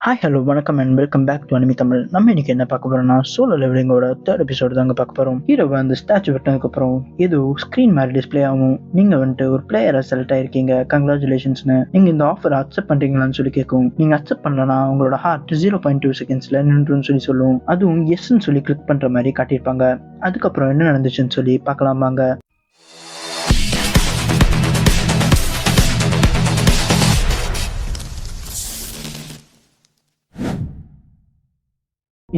Hi hello வணக்கம் and welcome back to anime Tamil. நம்ம இன்னைக்கு என்ன பார்க்க போறோம்னா சோலோ லெவலிங்கோட தேர்ட் எபிசோடு தாங்க பார்க்க போறோம். ஹீரோவை அந்த ஸ்டாச்சு வெட்டினதுக்கு அப்புறம் ஏதோ ஸ்கிரீன் மாதிரி டிஸ்பிளே ஆகும். நீங்க வந்துட்டு ஒரு பிளேயரை செலக்ட் ஆயிருக்கீங்க, கங்க்ராச்சுலேஷன்ஸ்னு. நீங்க இந்த ஆஃபர் அக்செப்ட் பண்றீங்களான்னு சொல்லி கேட்கும். நீங்க அக்செப்ட் பண்ணலனா உங்களோட ஹார்ட் 0.2 செகண்ட்ஸ்ல நின்றுன்னு சொல்லி சொல்லும். அதுவும் எஸ்ன்னு சொல்லி கிளிக் பண்ற மாதிரி காட்டியிருப்பாங்க. அதுக்கப்புறம் என்ன நடந்துச்சுன்னு சொல்லி பார்க்கலாமாங்க.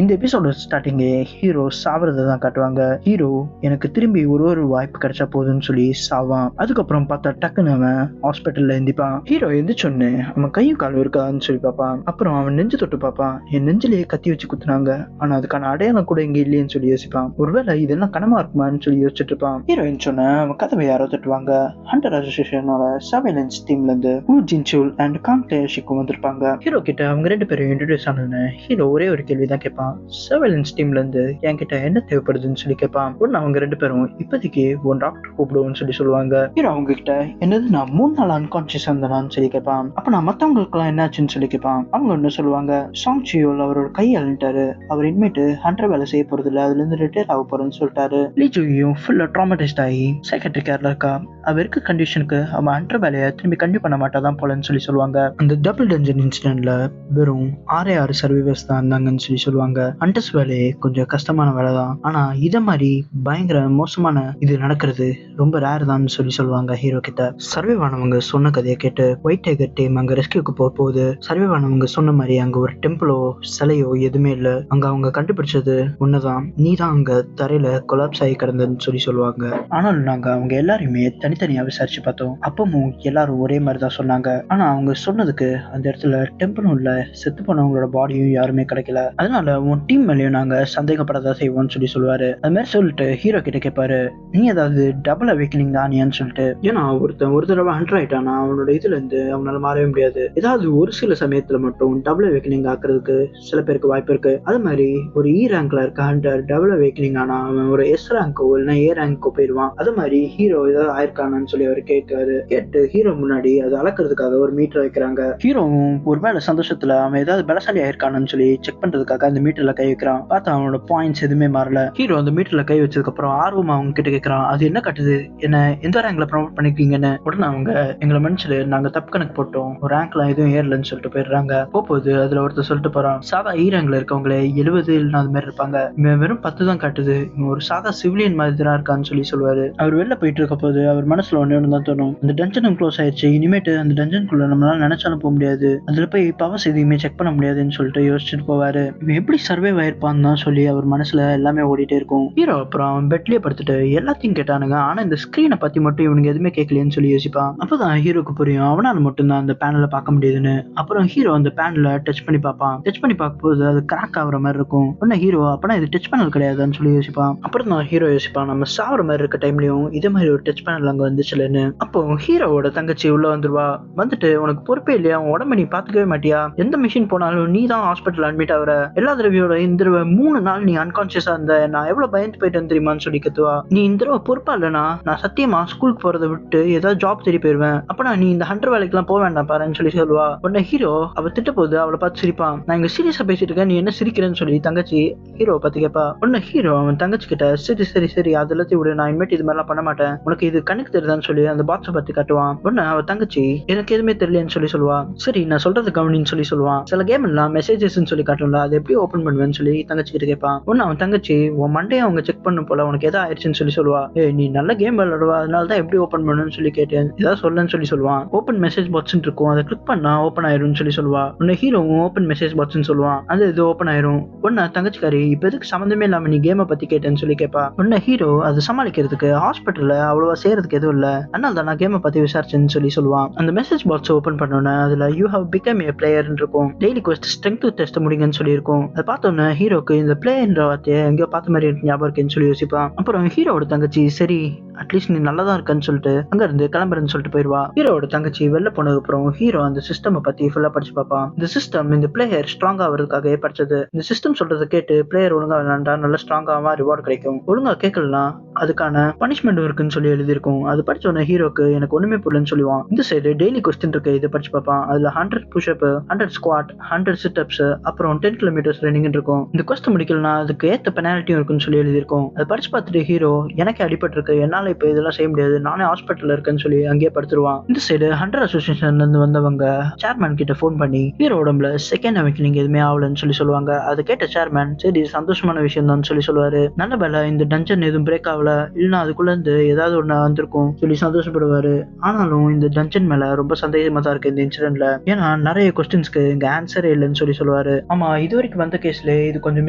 இந்த எபிசோட ஸ்டார்டிங்கே ஹீரோ சாவறதை தான் காட்டுவாங்க. ஹீரோ எனக்கு திரும்பி ஒரு வாய்ப்பு கிடைச்சா போதுன்னு சொல்லி சாவான். அதுக்கப்புறம் பார்த்தா டக்குன்னு அவன் ஹாஸ்பிட்டல்ல எந்திப்பான். ஹீரோ எந்திரிச்சொன்னு அவன் கையும் காலும் இருக்கான்னு சொல்லி பார்ப்பான். அப்புறம் அவன் நெஞ்சு தொட்டு பார்ப்பான். என் நெஞ்சிலேயே கத்தி வச்சு குத்துனாங்க, ஆனா அதுக்கான அடையாளம் கூட இங்க இல்லையேன்னு சொல்லி யோசிப்பான். ஒருவேளை இதெல்லாம் கனமா இருக்குமான்னு சொல்லி யோசிச்சுட்டு இருப்பான். ஹீரோயின் சொன்ன அவன் கதவை யாரோ தட்டுவாங்க. ஹண்டர் அசோசியேஷனோட சர்வேலன்ஸ் டீம்ல இருந்து ஜின்சூல் அண்ட் காங்க்லேஷிக்கும் வந்திருப்பாங்க. ஹீரோ கிட்ட அவங்க ரெண்டு பேரும் இன்ட்ரோடியூஸ் ஆனதுன்னு ஹீரோ ஒரே ஒரு கேள்விதான் கேட்பான். சர்வேலன்ஸ் டீம்ல இருந்து என்கிட்ட என்ன தேவைப்படுதுன்னு சொல்லி கேட்பான். ஒன்னு அவங்க ரெண்டு பேரும் இப்போதைக்கு ஒரு டாக்டர் கூப்பிடுவோம்னு சொல்லி சொல்லுவாங்க. ஹீரோ அவங்க கிட்ட என்னது நான் 3 நாள் அன்கான்சியஸ் இருந்தேனான்னு சொல்லி கேட்பான். அப்ப நான் மத்தவங்களுக்கு எல்லாம் என்னாச்சுன்னு சொல்லி கேட்பான். அவங்க ஒன்னு சொல்லுவாங்க, சாங் சியோல் அவரோட கை அழுட்டாரு, அவர் இனிமேட்டு ஹண்டர் வேலை செய்ய போறது இல்ல, அதுல இருந்து ரிட்டையர் ஆக போறேன்னு சொல்லிட்டாரு. லீஜுயும் ஃபுல்லா ட்ராமடைஸ்ட் ஆகி சைக்காட்ரி கேர்ல இருக்கா. அவ இருக்க கண்டிஷனுக்கு அவன் ஹண்டர் வேலையை திரும்பி கண்டிப்பா பண்ண மாட்டாதான் போலன்னு சொல்லி சொல்லுவாங்க. அந்த டபுள் டஞ்சன் இன்சிடென்ட்ல வெறும் 6 சர்வைவர்ஸ் தான் இருந்தாங்கன்னு சொல்லி சொல்லுவாங்க. ஹண்டர்ஸ் வேலையே கொஞ்சம் கஷ்டமான வேலை தான், ஆனா இத மாதிரி பயங்கர மோசமான இது நடக்கிறது ரொம்ப ரேர் தான் சொல்லி சொல்லுவாங்க ஹீரோ கிட்ட. சர்வைவ் ஆனவங்க சொன்ன கதையை கேட்டு ஒயிட் டைகர் டீம் அங்க ரெஸ்கியூக்கு போகுது. சர்வைவ் ஆனவங்க சொன்ன மாதிரி அங்க ஒரு டெம்பிளோ சிலையோ எதுவுமே இல்ல. அங்க அவங்க கண்டுபிடிச்சது ஒண்ணுதான், நீ தான் அங்க தரையில கொலாப்ஸ் ஆகி கிடந்ததுன்னு சொல்லி சொல்லுவாங்க. ஆனாலும் நாங்க அவங்க எல்லாரையுமே தனித்தனியா விசாரிச்சு பார்த்தோம். அப்பவும் எல்லாரும் ஒரே மாதிரி தான் சொன்னாங்க. ஆனா அவங்க சொன்னதுக்கு அந்த இடத்துல டெம்பிளும் இல்ல, செத்து போனவங்களோட பாடியும் யாருமே கிடைக்கல. அதனால உன் டீம் மேலேயும் நாங்க சந்தேகப்படதான் செய்வோம்னு சொல்லி சொல்லுவாரு. அது மாதிரி சொல்லிட்டு ஹீரோ கிட்ட கேட்பாரு, நீ ஏதாவது டபுள் அவேக்கனிங் தானியான்னு சொல்லிட்டு. ஏன்னா ஒருத்தன் ஒரு தடவை ஹண்டர் ஆயிட்டானா அவனோட இதுல இருந்து அவனால மாறவே முடியாது. ஏதாவது ஒரு சில சமயத்துல மட்டும் டபுள் அவேக்கனிங் ஆக்குறதுக்கு சில பேருக்கு வாய்ப்பு இருக்கு. அது மாதிரி ஒரு இ ரேங்க்ல இருக்க ஹண்டர் டபுள் அவேக்கனிங் ஆனா அவன் ஒரு எஸ் ரேங்கோ இல்லைன்னா ஏ ரேங்கோ போயிடுவான். அது மாதிரி ஹீரோ ஏதாவது ஆயிருக்கானான்னு சொல்லி அவர் கேட்காரு. கேட்டு ஹீரோ முன்னாடி அதை அளக்கிறதுக்காக ஒரு மீட்டர் வைக்கிறாங்க. ஹீரோவும் ஒருவேளை சந்தோஷத்துல அவன் ஏதாவது பலசாலி ஆயிருக்கானு சொல்லி செக் பண்றதுக்காக அந்த மீட்டர்ல கை வைக்கிறான். பார்த்தா அவனோட பாயிண்ட்ஸ் எதுவுமே மாறல. ஹீரோ அந்த மீட்டர்ல கை வச்சதுக்கு அப்புறம் ஆர்வம் அவங்க கிட்ட கேட்கறான், அது என்ன கட்டுது, என்ன எந்த ரேங்க்ல ப்ரமோட் பண்ணிருக்கீங்கன்னு. உடனே அவங்க எங்களை மனுஷரு நாங்க தப்பு கணக்கு போட்டோம், ஒரு ரேங்க்ல எதுவும் ஏறலன்னு சொல்லிட்டு போயிடுறாங்க. போகுது அதுல ஒருத்தர் சொல்லிட்டு போறான், சாதா இ ரேங்க்ல இருக்கவங்களே 70 இல்லைன்னா அது மாதிரி இருப்பாங்க, வெறும் 10 தான் காட்டுது, ஒரு சாதா சிவிலியன் மாதிரி தான் இருக்கான்னு சொல்லி சொல்லுவாரு. அவர் வெளில போயிட்டு இருக்க போது அவர் மனசுல ஒண்ணு தான் தோணும், அந்த டஞ்சனும் க்ளோஸ் ஆயிடுச்சு, இனிமேட்டு அந்த டஞ்சனுக்குள்ள நம்மளால நினைச்சாலும் போக முடியாது, அதுல போய் பவர்ஸ் எதுவுமே செக் பண்ண முடியாதுன்னு சொல்லிட்டு யோசிச்சுட்டு போவாரு. இவன் எப்படி சர்வைவ் ஆயிருப்பான்னு தான் சொல்லி அவர் மனசுல எல்லாமே ஓடிட்டே இருக்கும். ஹீரோ அப்புறம் பெட்லயே படுத்துட்டு எல்லாத்தையும் கேட்டானுங்க, ஆனா இந்த ஸ்கிரீனை பத்தி மட்டும் இவனுக்கு எதுவுமே கேட்கலன்னு சொல்லி யோசிப்பான். அப்பதான் ஹீரோக்கு புரியும் அவனால மட்டும்தான் அந்த பேனல பார்க்க முடியுதுன்னு. அப்புறம் ஹீரோ அந்த பேனல டச் பண்ணி பார்ப்பான். டச் பண்ணி பார்க்கும்போது அது கிராக் ஆகுற மாதிரி இருக்கும். உடனே ஹீரோ அப்பனா இது டச் பேனல் கிடையாதுன்னு சொல்லி யோசிப்பான். அப்புறம் தான் ஹீரோ யோசிப்பான், நம்ம சாவற மாதிரி இருக்க டைம்லயும் இதே மாதிரி ஒரு டச் பேனல் அங்க வந்துச்சுலன்னு. அப்போ ஹீரோவோட தங்கச்சி உள்ள வந்துருவா. வந்துட்டு உனக்கு பொறுப்பே இல்லையா, உன் உடம்பு நீ பாத்துக்கவே மாட்டியா, எந்த மிஷின் போனாலும் நீ தான் ஹாஸ்பிட்டல் அட்மிட் ஆகுற, எல்லா தடவையோட இந்த 3 நாள் நீ அன்கான்சியஸா இருந்த, நான் எவ்வளவு பயந்து போயிட்டேன்னு தெரியுமான்னு சொல்லி கத்துவா. நீ இந்த தடவை பொறுப்பா இல்லைனா நான் சத்தியமா ஸ்கூலுக்கு போறதை விட்டு ஏதாவது ஜாப் தேடி போயிருவேன், அப்பனா நீ இந்த ஹண்டர் வேலைக்கு எல்லாம் போக வேண்டாம் பாருன்னு சொல்லி சொல்லுவா. உடனே ஹீரோ அவ திட்ட போது அவளை பார்த்து சிரிப்பான். நான் இங்க சீரியஸா பேசிட்டு இருக்கேன், நீ என்ன சிரிக்கிறேன்னு சொல்லி தங்கச்சி ஹீரோவை பத்தி கேட்பா. உடனே ஹீரோ அவன் தங்கச்சி கிட்ட சரி சரி சரி அது எல்லாத்தையும் விட, நான் இனிமேட்டு இது மாதிரிலாம் பண்ண மாட்டேன், உனக்கு இது கணக்கு தெரியுதான்னு சொல்லி அந்த பாக்ஸை பத்தி காட்டுவான். உடனே அவ தங்கச்சி எனக்கு எதுவுமே தெரியலன்னு சொல்லி சொல்லுவா. சரி நான் சொல்றது கவனின்னு சொல்லி சொல்லுவான். சில கேம் எல்லாம் மெசேஜஸ் சொல்லி காட்டும்ல, அது எப்படி ஓபன் பண்ணுவேன்னு சொல்லி தங்கச்சி கிட்ட கேட்பான். ஒன்னு அவன் தங்கச்சி உன் மண்டையை அவங்க செக் பண்ணும் போல உனக்கு எதாவது ஆயிடுச்சுன்னு சொல்லி சொல்லுவா. நீ நல்ல கேம் விளையாடுவா, அதனாலதான் எப்படி ஓபன் பண்ணணும்னு சொல்லி கேட்டேன், ஏதாவது சொல்லன்னு சொல்லி சொல்லுவான். ஓப்பன் மெசேஜ் பாக்ஸ் இருக்கும், அதை கிளிக் பண்ணா ஓப்பன் ஆயிரும்னு சொல்லி சொல்லுவா. உன்னை ஹீரோவும் ஓப்பன் மெசேஜ் பாக்ஸ்ன்னு சொல்லுவான், அது இது ஓப்பன் ஆயிரும். ஒன்னு தங்கச்சிக்காரி இப்ப எதுக்கு சம்மந்தமே இல்லாம நீ கேமை பத்தி கேட்டேன்னு சொல்லி கேட்பா. உன்ன ஹீரோ அது சமாளிக்கிறதுக்கு ஹாஸ்பிட்டல்ல அவ்வளவா செய்யறதுக்கு எதுவும் இல்ல, அதனால தான் நான் கேமை பத்தி விசாரிச்சேன்னு சொல்லி சொல்லுவான். அந்த மெசேஜ் பாக்ஸ் ஓப்பன் பண்ணோன்னு அதுல you have become a player இருக்கும், டெய்லி குவெஸ்ட் ஸ்ட்ரெங்த் டெஸ்ட் முடிங்கன்னு சொல்லி இருக்கும். அதை பார்த்தோன்னே ஹீரோக்கு இந்த பிளேயர்ன்ற வார்த்தையை எங்கேயோ பார்த்த மாதிரி ஞாபகம் இருக்குன்னு சொல்லி யோசிப்பான். அப்புறம் ஹீரோட தங்கச்சி சரி அட்லீஸ்ட் நீ நல்லா தான் இருக்கன்னு சொல்லிட்டு அங்க இருந்து கிளம்புறேன்னு சொல்லிட்டு போயிடுவா. ஹீரோட தங்கச்சி வெளில போனதுக்கு அப்புறம் ஹீரோ அந்த சிஸ்டம் பத்தி ஃபுல்லா படிச்சு பார்ப்பான். இந்த சிஸ்டம் இந்த பிளேயர் ஸ்ட்ராங் ஆகிறதுக்காக படிச்சது. இந்த சிஸ்டம் சொல்றதை கேட்டு பிளேயர் ஒழுங்கா விளையாண்டா நல்ல ஸ்ட்ராங்காவா ரிவார்டு கிடைக்கும், ஒழுங்கா கேட்கலனா அதுக்கான பனிஷ்மெண்ட் இருக்குன்னு சொல்லி எழுதியிருக்கும். அது படிச்ச உடனே ஹீரோக்கு எனக்கு ஒண்ணுமே புரியலன்னு சொல்லுவான். இந்த சைடு டெய்லி கொஸ்டின் இருக்கு, இதை படிச்சு பார்ப்பான். அதுல 100 புஷ்அப், 100 ஸ்குவாட், 100 சிட்அப்ஸ், அப்புறம் 10 கிலோமீட்டர்ஸ் ரன்னிங் இருக்கும். இந்த கொஸ்டின் முடிக்கலனா அதுக்கு ஏத்த பெனால்ட்டியும் இருக்குன்னு சொல்லி எழுதியிருக்கும். அதை படிச்சு பார்த்துட்டு ஹீரோ எனக்கு அடிபட்டு இருக்கு, என்னால இப்ப இதெல்லாம் செய்ய முடியாது, நானே ஹாஸ்பிட்டல்ல இருக்கேன்னு சொல்லி அங்கேயே படுத்துருவான். இந்த சைடு ஹண்டர் அசோசியேஷன்ல இருந்து வந்தவங்க சேர்மேன் கிட்ட போன் பண்ணி ஹீரோ உடம்புல செகண்ட் அவேக்கனிங் எதுவுமே ஆகலன்னு சொல்லி சொல்லுவாங்க. அதை கேட்ட சேர்மேன் சரி சந்தோஷமான விஷயம் தான் சொல்லி சொல்லுவாரு. நல்ல வேலை இந்த டஞ்சன் எதுவும் பிரேக் ஆகல, இல்லைன்னா அதுக்குள்ள இருந்து ஏதாவது ஒண்ணு வந்திருக்கும் சொல்லி சந்தோஷப்படுவாரு. ஆனாலும் இந்த டஞ்சன் மேல ரொம்ப சந்தேகமா தான் இருக்கு இந்த இன்சிடென்ட்ல, ஏன்னா நிறைய கொஸ்டின்ஸ்க்கு இங்க ஆன்சரே இல்லைன்னு சொல்லி சொல்லுவாரு. ஆமா, இது வரைக்கும் வந்த கேஸ்ல இது கொஞ்சம்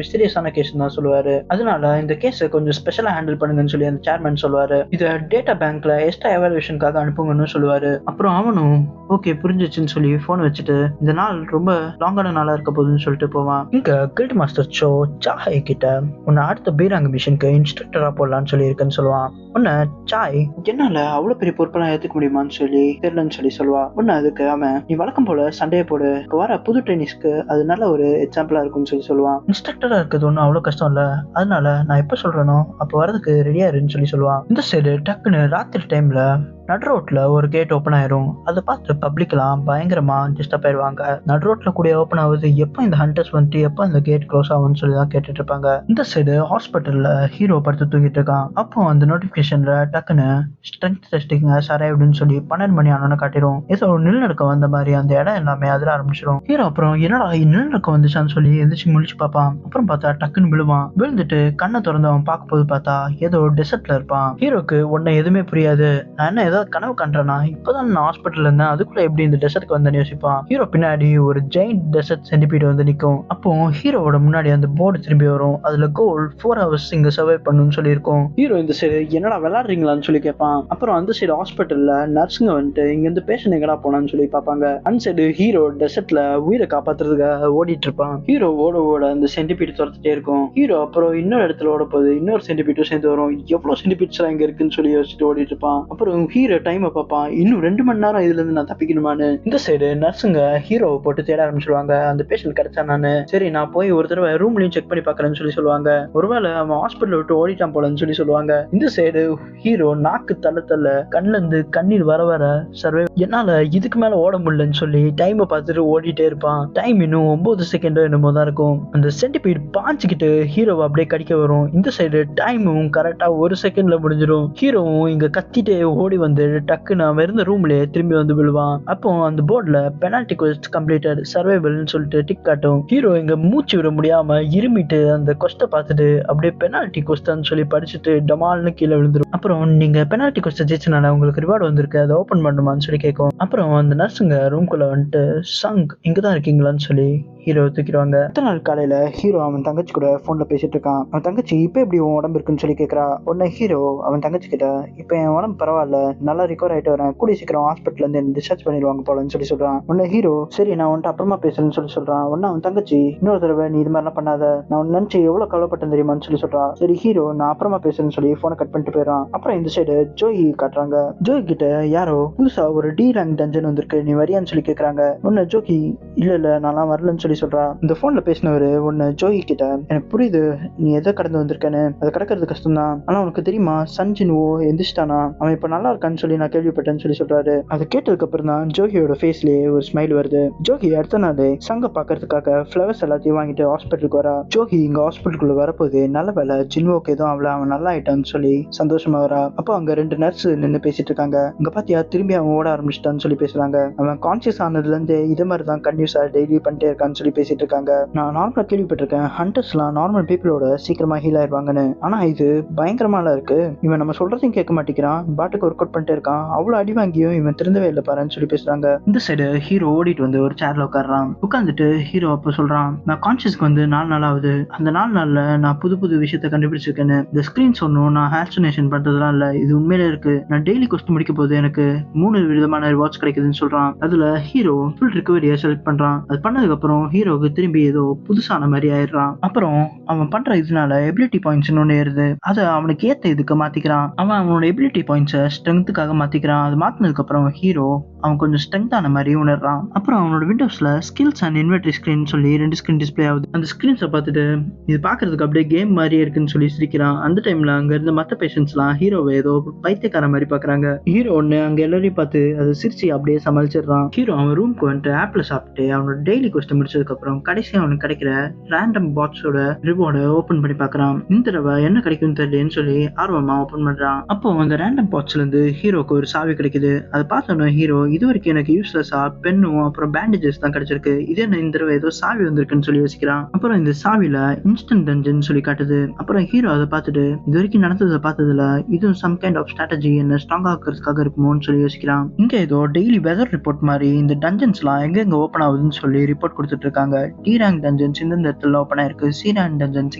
மிஸ்டீரியஸான கேஸ் தான் சொல்லுவாரு, அதனால இந்த கேஸை கொஞ்சம் ஸ்பெஷலா ஹேண்டில் பண்ணுங்கன்னு சொல்லி அந்த சேர்மேன் சொல்லுவாரு. இதை டேட்டா பேங்க்ல எக்ஸ்ட்ரா எவாலுவேஷனுக்காக அனுப்புங்கன்னு சொல்லுவாரு. அப்புறம் அவனும் ஓகே புரிஞ்சிச்சுன்னு சொல்லி போன் வச்சுட்டு இந்த நாள் ரொம்ப லாங்கான நாளா இருக்க போகுதுன்னு சொல்லிட்டு போவான். இங்க கில்ட் மாஸ்டர் சோ சாய் கிட்ட உன்னை அடுத்த பீராங்க மிஷனுக்கு இன்ஸ்ட்ரக்டரா போடலான்னு சொல்லி இருக்குன்னு சொல்லுவான். உன்ன சாய் என்னால அவ்வளவு பெரிய பொறுப்பெல்லாம் ஏத்துக்க முடியுமான்னு சொல்லி தெரியலன்னு சொல்லி சொல்லுவா. உன்ன அதுக்கு அவன் நீ வழக்கம் போல சண்டையை போடு, வர புது ட்ரைனிஸ்க்கு அது நல்ல ஒரு எக்ஸாம்பிளா இருக்கும்னு சொல்லி சொல்லுவான். இன்ஸ்ட்ரக்டரா இருக்கிறது ஒன்றும் அவ்வளவு கஷ்டம் இல்ல, அதனால நான் எப்ப சொல்றேனோ அப்ப வரதுக்கு ரெடியா இருன்னு சொல்லி சொல்லுவான். இந்த சைடு டக்குன்னு ராத்திரி டைம்ல நடு ரோட்ல ஒரு கேட் ஓப்பன் ஆயிரும். அதை பார்த்து பப்ளிக்லாம் பயங்கரமா டிஸ்டர்ப் ஆயிருவாங்க. நடு ரோட்ல கூட ஓப்பன் ஆகுது, எப்போ இந்த ஹண்டர்ஸ் வந்துட்டு எப்போ இந்த கேட் க்ளோஸ் ஆகும்னு சொல்லி தான் கேட்டுட்டு இருப்பாங்க. இந்த சைடு ஹாஸ்பிட்டல்ல ஹீரோ படுத்து தூங்கிட்டு இருக்கான். அப்போ அந்த நோட்டிபிகேஷன்ல டக்குன்னு ஸ்ட்ரென்த் டெஸ்டிங் அப்படின்னு சொல்லி 12 மணி ஆனோன்னு காட்டிடும். ஏதோ நிலநடுக்க வந்த மாதிரி அந்த இடம் எல்லாமே அதிர ஆரம்பிச்சிடும். ஹீரோ அப்புறம் என்னடா நிலநடுக்கம் வந்துச்சான்னு சொல்லி எந்திரிச்சு முழிச்சு பார்ப்பான். அப்புறம் பார்த்தா டக்குன்னு விழுவான். விழுந்துட்டு கண்ணை திறந்து அவன் பார்க்க போது பார்த்தா ஏதோ டெசர்ட்ல இருப்பான். ஹீரோக்கு உடனே எதுவுமே புரியாது, நான் என்ன ஏதோ கனவு கண்டனா, இப்பதான் நான் ஹாஸ்பிட்டல் இருந்தேன், அதுக்குள்ள எப்படி இந்த டெசர்ட்க்கு வந்து யோசிப்பான். ஹீரோ பின்னாடி ஒரு ஜெயிண்ட் டெசர்ட் சென்டிபீட் வந்து நிக்கும். அப்போ ஹீரோவோட முன்னாடி அந்த போர்டு திரும்பி வரும். அதுல கோல் 4 hours இங்க சர்வை பண்ணணும்னு சொல்லி இருக்கும். ஹீரோ இந்த சைடு என்னடா விளையாடுறீங்களான்னு சொல்லி கேட்பான். அப்புறம் அந்த சைடு ஹாஸ்பிட்டல்ல நர்ஸுங்க வந்துட்டு இங்க இருந்து பேஷண்ட் எங்கடா போனான்னு சொல்லி பார்ப்பாங்க. அந்த சைடு ஹீரோ டெசர்ட்ல உயிரை காப்பாத்துறதுக்காக ஓடிட்டு இருப்பான். ஹீரோ ஓட அந்த சென்டிபீட் துரத்துட்டே இருக்கும். ஹீரோ அப்புறம் இன்னொரு இடத்துல ஓட போகுது, இன்னொரு சென்டிபீட்டும் சேர்ந்து வரும். எவ்வளவு சென்டிபீட்ஸ் எல்லாம் இங்க இருக்குன்னு சொல்லி யோசிச்சுட்டு ஓடிட்டு இருப்பான். அப்புறம் ஹீரோ டைம் பார்ப்பான், இன்னும் 2 மணி நேரம் இதுல இருந்து நான் தப்பிக்கணுமான்னு. இந்த சைடு நர்ஸுங்க ஹீரோவை போட்டு தேட ஆரம்பிச்சிருவாங்க. அந்த பேஷண்ட் கிடைச்சா நானு சரி நான் போய் ஒரு தடவை ரூம்லயும் செக் பண்ணி பாக்குறேன்னு சொல்லி சொல்லுவாங்க. ஒருவேளை அவன் ஹாஸ்பிட்டல் விட்டு ஓடிட்டான் போலன்னு சொல்லி சொல்லுவாங்க. இந்த சைடு ஹீரோ நாக்கு தள்ள கண்ணுல இருந்து கண்ணீர் வர சர்வே என்னால இதுக்கு மேல ஓட முடியலன்னு சொல்லி டைமை பார்த்துட்டு ஓடிட்டே இருப்பான். டைம் இன்னும் 9 செகண்டோ என்னமோ தான் இருக்கும். அந்த சென்டிபீட் பாஞ்சுக்கிட்டு ஹீரோவை அப்படியே கடிக்க வரும். இந்த சைடு டைமும் கரெக்டா 1 செகண்ட்ல முடிஞ்சிடும். ஹீரோவும் இங்க கத்திட்டே ஓடி வந்து டக்குன்னு அவன் இருந்த ரூம்லயே திரும்பி வந்து விழுவான். அப்போ அந்த போர்ட்ல பெனால்டி குவெஸ்ட் கம்ப்ளீட்டட் சர்வைவல்னு சொல்லிட்டு டிக் காட்டும். ஹீரோ இங்க மூச்சு விட முடியாம இருமிட்டு அந்த கொஸ்ட பார்த்துட்டு அப்படியே பெனால்டி கொஸ்டான்னு சொல்லி படிச்சுட்டு டமால்னு கீழே விழுந்துரும். அப்புறம் நீங்க பெனால்டி கொஸ்ட ஜெயிச்சனால உங்களுக்கு ரிவார்டு வந்திருக்கு, அதை ஓபன் பண்ணுமான்னு சொல்லி கேட்கும். அப்புறம் அந்த நர்ஸுங்க ரூம்குள்ள வந்துட்டு சங் இங்கதான் இருக்கீங்களான்னு சொல்லி ஹீரோ தூக்கிடுவாங்க. அடுத்த நாள் காலையில ஹீரோ அவன் தங்கச்சி கூட போன்ல பேசிட்டு இருக்கான். அவன் தங்கச்சி இப்ப எப்படி உன் உடம்பு இருக்குன்னு சொல்லி கேட்கறா. உடனே ஹீரோ அவன் தங்கச்சி கிட்ட இப்ப என் உடம்பு பரவாயில்ல, நல்லா ரிகவர் ஆயிட்டு வரேன், கூடிய சீக்கிரம் ஹாஸ்பிட்டல் இருந்து டிஸ்சார்ஜ் பண்ணிடுவாங்க போலன்னு சொல்லி சொல்றான். உடனே ஹீரோ சரி நான் வந்துட்டு அப்புறமா பேசுறேன்னு சொல்லி சொல்றான். உடனே அவன் தங்கச்சி இன்னொரு தடவை நீ இது மாதிரிலாம் பண்ணாத, நான் நினைச்சு எவ்வளவு கவலைப்பட்டேன் தெரியுமான்னு சொல்லி சொல்றான். சரி ஹீரோ நான் அப்புறமா பேசுறேன்னு சொல்லி போனை கட் பண்ணிட்டு போயிடறான். அப்புறம் இந்த சைடு ஜோயி காட்டுறாங்க. ஜோயி கிட்ட யாரோ புதுசா ஒரு டி ரேங்க் டஞ்சன் வந்திருக்கு, நீ வரியான்னு சொல்லி கேக்குறாங்க. உன்ன ஜோகி இல்ல நான் வரலன்னு சொல்லி சொல்றான். இந்த போன்ல பேசினவரு ஒன்னு ஜோயி கிட்ட எனக்கு புரியுது நீ எதை கடந்து வந்திருக்கேன்னு, அதை கடக்கிறது கஷ்டம் தான், ஆனா உனக்கு தெரியுமா சன்ஜின்வோ எந்திரிச்சிட்டானா, அவன் இப்ப நல்லா இருக்கான்னு சொல்லி நான் கேள்விப்பட்டேன்னு சொல்லி சொல்றாரு. அதை கேட்டதுக்கு அப்புறம் தான் ஜோகியோட ஃபேஸ்லயே ஒரு ஸ்மைல் வருது. ஜோகி அடுத்த நாள் சங்க பாக்குறதுக்காக ஃபிளவர்ஸ் எல்லாத்தையும் வாங்கிட்டு ஹாஸ்பிட்டலுக்கு வரா. ஜோகி இங்க ஹாஸ்பிட்டலுக்குள்ள வரப்போது நல்ல வேலை ஜின்வோக்கு எதுவும் அவன் நல்லா ஆயிட்டான்னு சொல்லி சந்தோஷமா வரா. அப்போ அங்க 2 நர்ஸ் நின்று பேசிட்டு இருக்காங்க. அங்க பாத்தியா திரும்பி அவன் ஓட ஆரம்பிச்சிட்டான்னு சொல்லி பேசுறாங்க. அவன் கான்சியஸ் ஆனதுல இருந்து இதே மாதிரிதான் கன்யூஸா டெய்லி பண்ணிட்டே இருக்கான்னு சொல்லி பேசிட்டு இருக்காங்க. நான் நார்மலா கேள்விப்பட்டிருக்கேன் ஹண்டர்ஸ்லாம் நார்மல் பீப்புளோட சீக்கிரமா ஹீல் ஆயிருவாங்கன்னு, ஆனா இது பயங்கரமால இருக்கு, இவன் நம்ம சொல்றதையும் கேட்க மாட்டேங்கிறான், பாட்டுக்கு ஒர்க் அவுட் பண்ணிட்டே இருக்கான், அவ்வளவு அடி வாங்கியும் இவன் திருந்தவே இல்லை பாருன்னு சொல்லி பேசுறாங்க. இந்த சைடு ஹீரோ ஓடிட்டு வந்து ஒரு சேர்ல உட்காடுறான். உட்காந்துட்டு ஹீரோ அப்ப சொல்றான் நான் கான்சியஸ்க்கு வந்து 4 நாள் ஆகுது, அந்த 4 நாள்ல நான் புது விஷயத்த கண்டுபிடிச்சிருக்கேன்னு, இந்த ஸ்கிரீன் சொன்னும் நான் ஹாலுசினேஷன் பண்றதுலாம் இல்ல, இது உண்மையில இருக்கு, நான் டெய்லி கொஸ்ட் முடிக்க போது எனக்கு 3 விதமான ரிவார்ட்ஸ் கிடைக்குதுன்னு சொல்றான். அதுல ஹீரோ ஃபுல் ரிகவரியை செலக்ட் பண்றான். அது பண்ணதுக்கு அப்புறம் ஹீரோவுக்கு திரும்பி ஏதோ புதுசான மாதிரி ஆயிடுறான். அப்புறம் அவன் பண்ற இதனால எபிலிட்டி பாயிண்ட்ஸ் ஒண்ணு ஏறுது. அதை அவனுக்கு ஏத்த இதுக்கு மாத்திக்கிறான். அவனோட எபிலிட்டி பாயிண்ட்ஸை ஸ்ட்ரென்த்துக்காக மாத்திக்கிறான். அது மாத்தினதுக்கு அப்புறம் ஹீரோ அவன் கொஞ்சம் ஸ்ட்ரென்த் ஆன மாதிரி உணர்றான். அப்புறம் அவனோட விண்டோஸ்ல ஸ்கில்ஸ் அண்ட் இன்வென்டரி ஸ்கிரீன் சொல்லி 2 ஸ்கிரீன் டிஸ்பிளே ஆகுது. அந்த ஸ்கிரீன்ஸை பார்த்துட்டு இது பாக்குறதுக்கு அப்படியே கேம் மாதிரியே இருக்குன்னு சொல்லி சிரிக்கிறான். அந்த டைம்ல அங்க இருந்த மத்த பேஷன்ஸ்லாம் ஹீரோவை ஏதோ பைத்தியக்கார மாதிரி பாக்குறாங்க. ஹீரோ ஒண்ணு அங்க எல்லாரையும் பார்த்து அதை சிரிச்சு அப்படியே சமாளிச்சிடுறான். ஹீரோ அவன் ரூம்க்கு வந்துட்டு ஆப்பிள் சாப்பிட்டு அவனோட டெய்லி கொஸ்டின் முடிச்சதுக்கு அப்புறம் கடைசியா அவனுக்கு கிடைக்கிற ரேண்டம் பாட்ஸோட ரிவார்டை ஓபன் பண்ணி பாக்குறான். இந்த தடவை என்ன கிடைக்கும் தெரியலன்னு சொல்லி ஆர்வமா ஓபன் பண்றான். அப்போ அந்த ரேண்டம் பாட்ஸ்ல இருந்து ஹீரோக்கு ஒரு சாவி கிடைக்குது. அதை பார்த்தோன்னா ஹீரோ இது வரைக்கும் எனக்கு யூஸ்லெஸ்ஸா பென்னும் அப்புறம் பேண்டேஜஸ் தான் கிடைச்சிருக்கு, இது என்ன இந்த தடவை ஏதோ சாவி வந்திருக்குன்னு சொல்லி யோசிக்கிறான். அப்புறம் இந்த சாவில இன்ஸ்டன்ட் டஞ்சன் சொல்லி காட்டுது. அப்புறம் ஹீரோ அதை பார்த்துட்டு இது வரைக்கும் நடந்ததை பார்த்ததுல இதுவும் சம் கைண்ட் ஆஃப் ஸ்ட்ராட்டஜி என்ன ஸ்ட்ராங் ஆக்குறதுக்காக இருக்குமோன்னு சொல்லி யோசிக்கிறான். இங்க ஏதோ டெய்லி வெதர் ரிப்போர்ட் மாதிரி இந்த டஞ்சன்ஸ்லாம் எங்க ஓப்பன் ஆகுதுன்னு சொல்லி ரிப்போர்ட் கொடுத்துட்டு இருக்காங்க. டி ரேங்க் டஞ்சன்ஸ் இந்த இடத்துல ஓப்பன் ஆயிருக்கு, சி ரேங்க் டஞ்சன்ஸ்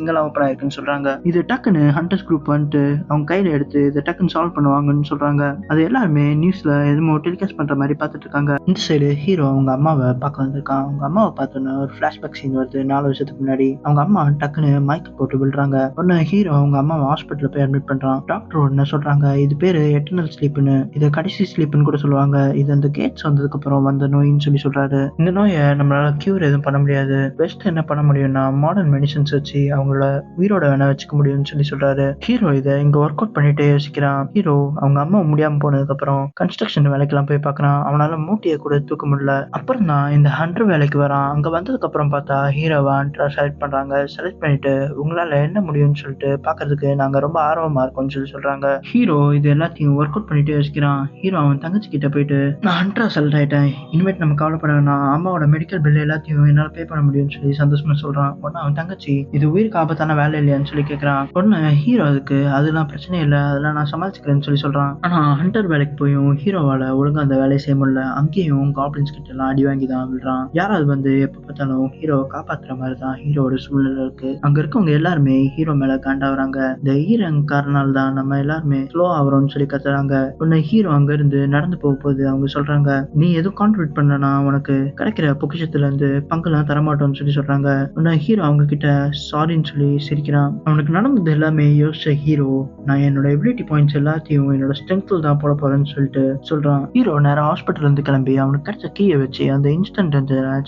இங்கெல்லாம் ஓப்பன் ஆயிருக்குன்னு சொல்றாங்க. இது டக்குன்னு ஹண்டர்ஸ் குரூப் வந்துட்டு அவங்க கையில எடுத்து இதை டக்குன்னு சால்வ் பண்ணுவாங்கன்னு சொல்றாங்க. அது எல்லாருமே நியூஸ்ல எதுவும் டெலிகாஸ்ட் பண்ற மாதிரி பார்த்துட்டு இருக்காங்க. இந்த சைடு ஹீரோ அவங்க அம்மாவை பார்க்க வந்திருக்கான். அவங்க அம்மாவை பார்த்தோன்னா ஒரு பிளாஷ்பேக் சீன் வருது 4 வருஷத்துக்கு முன்னாடி. அவங்க அம்மா டக்குன்னு மயக்க போட்டு விழுறாங்க. உடனே ஹீரோ அவங்க அம்மாவை ஹாஸ்பிட்டல் போய் அட்மிட் பண்றான். டாக்டர் உடனே சொல்றாங்க இது பேரு எட்டர்னல் ஸ்லீப்னு, இதை கடைசி ஸ்லீப்னு கூட சொல்லுவாங்க, இது அந்த கேட்ஸ் வந்ததுக்கு அப்புறம் வந்த நோயின்னு சொல்லி சொல்றாரு. இந்த நோயை நம்மளால கியூர் எதுவும் பண்ண முடியாது, பெஸ்ட் என்ன பண்ண முடியும்னா மாடர்ன் மெடிசன்ஸ் வச்சு அவங்கள உயிரோட வேணா வச்சுக்க முடியும்னு சொல்லி சொல்றாரு. ஹீரோ இதை இங்க ஒர்க் அவுட் பண்ணிட்டே யோசிக்கிறான். ஹீரோ அவங்க அம்மா முடியாம போனதுக்கு அப்புறம் கன்ஸ்ட்ரக்ஷன் வேலைக்கெல்லாம் போய் பார்க்கறான். அவனால மூட்டையை கூட தூக்க முடியல. அப்புறம் தான் இந்த ஹண்டர் வேலைக்கு வரான். அங்க வந்ததுக்கு அப்புறம் பார்த்தா ஹீரோவை ஹண்டரா செலக்ட் பண்றாங்க. செலக்ட் பண்ணிட்டு உங்களால என்ன முடியும்னு சொல்லிட்டு பாக்குறதுக்கு நாங்க ரொம்ப ஆர்வமா இருக்கோம்னு சொல்லி சொல்றாங்க. ஹீரோ இது எல்லாத்தையும் ஒர்க் அவுட் பண்ணிட்டு யோசிக்கிறான். ஹீரோ அவன் தங்கச்சி கிட்ட போயிட்டு நான் ஹண்டரா செலக்ட் ஆயிட்டேன், இனிமேட் நம்ம கவலைப்பட வேணாம், அம்மாவோட மெடிக்கல் பில் எல்லாத்தையும் என்னால பே பண்ண முடியும்னு சொல்லி சந்தோஷமா சொல்றான். உடனே அவன் தங்கச்சி இது உயிருக்கு ஆபத்தான வேலை இல்லையான்னு சொல்லி கேட்கறான். உடனே ஹீரோ அதுக்கு அதெல்லாம் பிரச்சனை இல்லை, அதெல்லாம் நான் சமாளிச்சுக்கிறேன்னு சொல்லி சொல்றான். ஆனா ஹண்டர் வேலைக்கு போயும் ஹீரோவால ஒழுங்கா அந்த வேலையை செய்ய முடியல. அங்கேயும் காப்ளின்ஸ் கிட்ட எல்லாம் அடி வாங்கி தான் விடுறான். யாராவது வந்து எப்ப பார்த்தாலும் ஹீரோவை காப்பாத்துற மாதிரி தான் ஹீரோட சூழ்நிலை இருக்கு. அங்க இருக்கவங்க எல்லாருமே ஹீரோ மேல காண்டாவறாங்க. இந்த ஈரங்காரனால தான் நம்ம எல்லாருமே ஸ்லோ ஆகிறோம்னு சொல்லி கத்துறாங்க. உடனே ஹீரோ அங்க இருந்து நடந்து போகும்போது அவங்க சொல்றாங்க நீ எதுவும் கான்ட்ரிபியூட் பண்ணனா உனக்கு கிடைக்கிற பொக்கிஷத்துல இருந்து பங்கெல்லாம் தரமாட்டோம்னு சொல்லி சொல்றாங்க. உடனே ஹீரோ அவங்க கிட்ட சாரின்னு சொல்லி சிரிக்கிறான். அவனுக்கு நடந்தது எல்லாமே யோசிச்ச ஹீரோ நான் என்னோட எபிலிட்டி பாயிண்ட்ஸ் எல்லாத்தையும் என்னோட ஸ்ட்ரென்த்ல தான் போட போறேன்னு சொல்லிட்டு சொல்றான். ஹீரோ நேரம் ஹாஸ்பிட்டல் இருந்து கிளம்பி அவனுக்கு கிடைச்ச கீயை வச்சு அந்த இன்ஸ்டன்ட்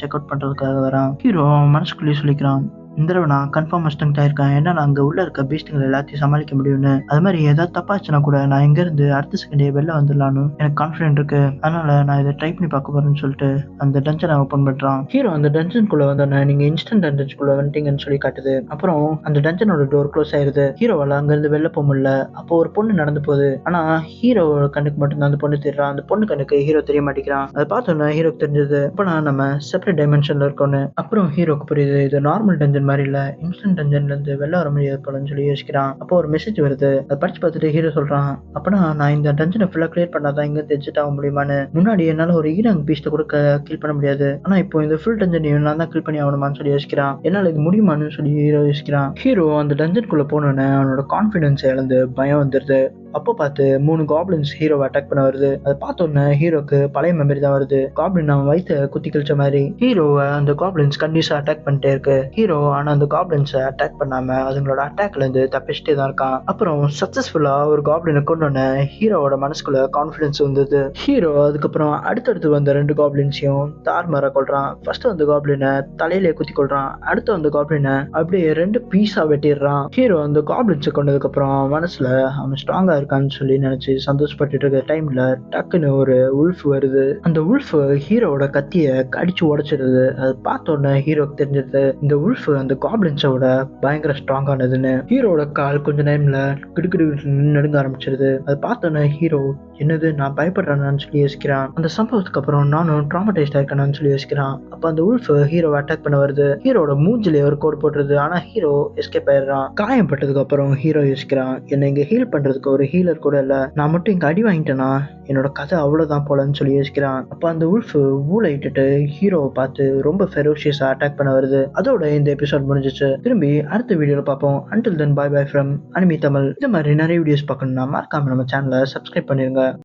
செக் அவுட் பண்றதுக்காக வரான். ஹீரோ அவன் மனசுக்குள்ளேயே சொல்லிக்கிறான் இந்த தடவை நான் கன்ஃபார்ம் ஸ்ட்ரென்த் ஆயிருக்கேன், ஏன்னா நான் அங்க உள்ள இருக்க பீஸ்டுங்களை எல்லாத்தையும் சமாளிக்க முடியும்னு. அது மாதிரி ஏதாவது தப்பாச்சுன்னா கூட நான் இங்க இருந்து அடுத்த செகண்டே வெளில வந்துடலான்னு எனக்கு கான்ஃபிடென்ட் இருக்கு, அதனால நான் இதை ட்ரை பண்ணி பார்க்க போறேன்னு சொல்லிட்டு அந்த டஞ்சனை ஓப்பன் பண்றான். ஹீரோ அந்த டஞ்சனுக்குள்ள வந்தோடனே நீங்க இன்ஸ்டன்ட் டஞ்சனுக்குள்ள வந்துட்டீங்கன்னு சொல்லி காட்டுது. அப்புறம் அந்த டஞ்சனோட டோர் க்ளோஸ் ஆயிருது. ஹீரோவால அங்க இருந்து வெளில போக முடியல. அப்போ ஒரு பொண்ணு நடந்து போகுது. ஆனா ஹீரோவோட கண்ணுக்கு மட்டும் அந்த பொண்ணு தெரிறான். அந்த பொண்ணு கண்ணுக்கு ஹீரோ தெரிய மாட்டேங்கிறான். அதை பார்த்தோன்னா ஹீரோக்கு தெரிஞ்சது அப்ப நம்ம செப்பரேட் டைமென்ஷன்ல இருக்கோன்னு. அப்புறம் ஹீரோக்கு புரியுது இது நார்மல் டஞ்சன் மாதிரி இல்ல, இன்ஸ்டன்ட் டஞ்சன்ல இருந்து வெளில வர முடியாது போலன்னு சொல்லி யோசிக்கிறான். அப்போ ஒரு மெசேஜ் வருது. அதை படிச்சு பார்த்துட்டு ஹீரோ சொல்றான் அப்பனா நான் இந்த டஞ்சனை ஃபுல்லா கிளியர் பண்ணாதான் இங்க எக்ஸிட் ஆக முடியுமான்னு. முன்னாடி என்னால ஒரு ஈராங் பீஸ்ட கூட கில் பண்ண முடியாது, ஆனா இப்போ இந்த ஃபுல் டஞ்சன் நான் தான் கில் பண்ணி ஆகணுமான்னு சொல்லி யோசிக்கிறான். என்னால இது முடியுமான்னு சொல்லி ஹீரோ யோசிக்கிறான். ஹீரோ அந்த டஞ்சனுக்குள்ள போனோன்னு அவனோட கான்பிடன்ஸ் இழந்து பயம் வந்துருது. அப்போ பார்த்து 3 காப்ளின்ஸ் ஹீரோவை அட்டாக் பண்ண வருது. அதை பார்த்தோன்னே ஹீரோக்கு பழைய மெமரி தான் வருது. காப்ளின் அவன் வயிற்ற குத்தி கிழிச்ச மாதிரி ஹீரோவை அந்த காப்ளின்ஸ் கண்டிஷா அட்டாக் பண்ணிட்டே இருக்கு. ஹீரோ ஆனா அந்த காப்ளின்ஸை அட்டாக் பண்ணாம அதுங்களோட அட்டாக்ல இருந்து தப்பிச்சுட்டே தான் இருக்கான். அப்புறம் சக்சஸ்ஃபுல்லா ஒரு காப்ளினை கொண்டோன்னே ஹீரோவோட மனசுக்குள்ள கான்பிடன்ஸ் வந்தது. ஹீரோ அதுக்கப்புறம் அடுத்தடுத்து வந்த 2 காப்ளின்ஸையும் தார்மாரா கொள்றான். ஃபர்ஸ்ட் வந்த காப்ளினை தலையிலே குத்தி கொள்றான். அடுத்து வந்த காப்ளினை அப்படியே 2 பீஸா வெட்டிடுறான். ஹீரோ அந்த காப்ளின்ஸை கொண்டதுக்கு அப்புறம் மனசுல அவன் ஸ்ட்ராங்கா இருக்கான்னு சொல்லி நினைச்சு சந்தோஷப்பட்டு இருக்க டைம்ல டக்குன்னு ஒரு உல்ஃப் வருது. அந்த உல்ஃப் ஹீரோவோட கத்திய கடிச்சு உடைச்சிடுது. அது பார்த்த உடனே ஹீரோக்கு தெரிஞ்சது இந்த உல்ஃப் அந்த காப்ளின்ஸோட பயங்கர ஸ்ட்ராங்கானதுன்னு. ஹீரோட கால் கொஞ்ச டைம்ல கிடுக்கிடு நடுங்க ஆரம்பிச்சிருது. அது பார்த்தோன்னே ஹீரோ என்னது நான் பயப்படுறேன்னு சொல்லி யோசிக்கிறான். அந்த சம்பவத்துக்கு அப்புறம் நானும் ட்ராமடைஸ்ட் ஆயிருக்கேன்னு சொல்லி யோசிக்கிறான். அப்ப அந்த உல்ஃப் ஹீரோவை அட்டாக் பண்ண வருது. ஹீரோட மூஞ்சிலே ஒரு கோடு போட்டுருது. ஆனா ஹீரோ எஸ்கேப் ஆயிடுறான். காயம் பட்டதுக்கு அப்புறம் ஹீரோ யோசிக்கிறான் என்னை இங்க ஹீல் பண்றதுக்கு ஒரு ஹீலர் கூட இல்ல, நான் மட்டும் இங்க அடி வாங்கிட்டேன்னா என்னோட கதை அவ்வளவுதான் போலன்னு சொல்லி யோசிக்கிறான். அப்ப அந்த உல்ஃப் ஊழையிட்டு ஹீரோவை பார்த்து ரொம்ப ஃபெரோஷியஸா அட்டாக் பண்ண வருது. அதோட இந்த எபிசோட் முடிஞ்சிச்சு. திரும்பி அடுத்த வீடியோல பார்ப்போம். until then bye bye from anime Tamil. இந்த மாதிரி நிறைய வீடியோஸ் பார்க்கணும்னா மறக்காம நம்ம சேனலை சப்ஸ்கிரைப் பண்ணிருங்க.